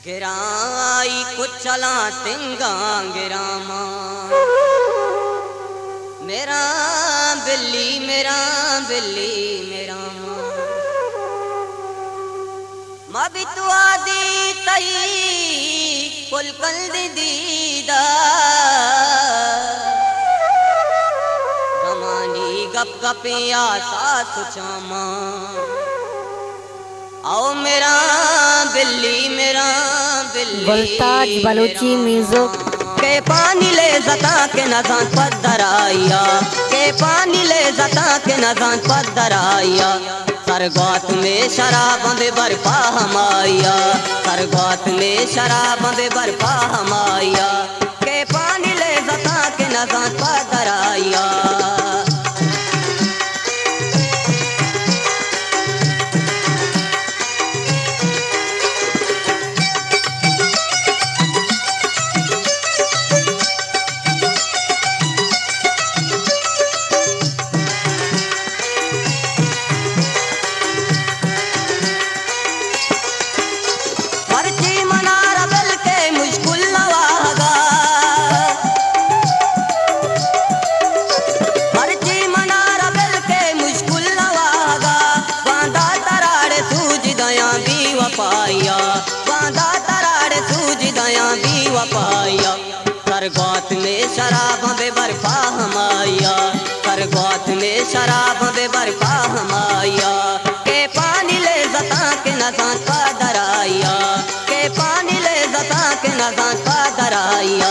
गिराई कुचला तिंगा गिरामा मेरा बिल्ली मेरा माँ भी तू आदि तई पुलकल दीदा गमानी गप गपिया सास चामा आओ मेरा बिल्ली गुलताज बलूची म्यूजिक के पानी ले जता के नजान पदराया के पानी ले जता के नजान पदराया सरगोत में शराब दे बरपा हमाया सरगोत में शराब दे बरपा हमाया के पानी ले जता के नजान पदराया पाया सरगोत में शराब दे बरपा हमाया सरगोत में शराब दे बरपा हमाया के पानी ले जता के नजान पदराया के पानी ले जता के नजान पदराया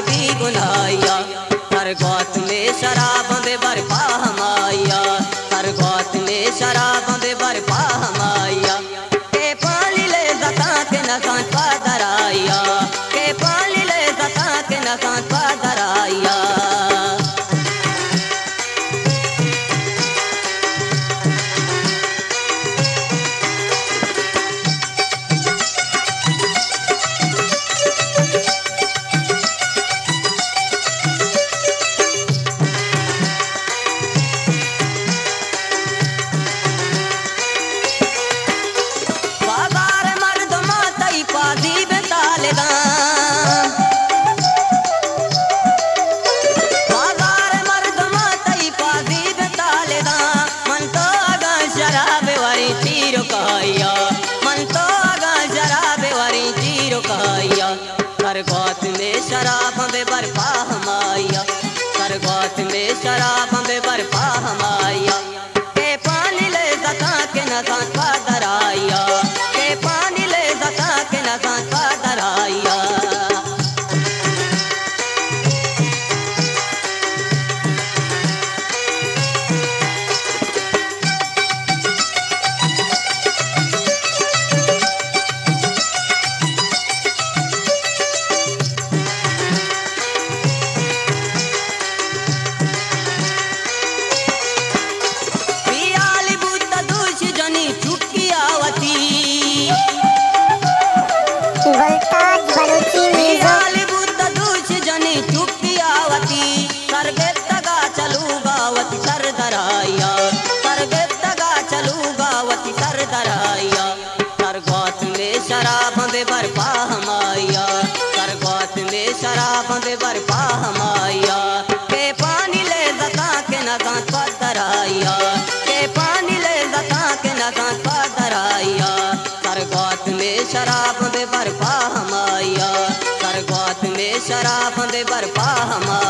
भी गुनाया सरगोत में शराब दे बरपा हमाया सरगोत में शराब दे बरपा हमाया के पानी ले जता के नजान पदराया के पानी ले जता के नजान पदराया सरगोत में शराब दे बरपा हमाया सरगोत में शराब दे बरपा हमाया के पानी ले जता के नजान पदराया के पानी ले जता के नजान पदराया सरगोत में शराब दे बरपा हमाया सरगोत में शराब दे बरपा हमाया के पानी ले जता के नजान पदराया के पानी ले जता के नजान पदराया सरगोत में शराब दे बरपा हमाया सरगोत में शराब दे बरपा हमाया।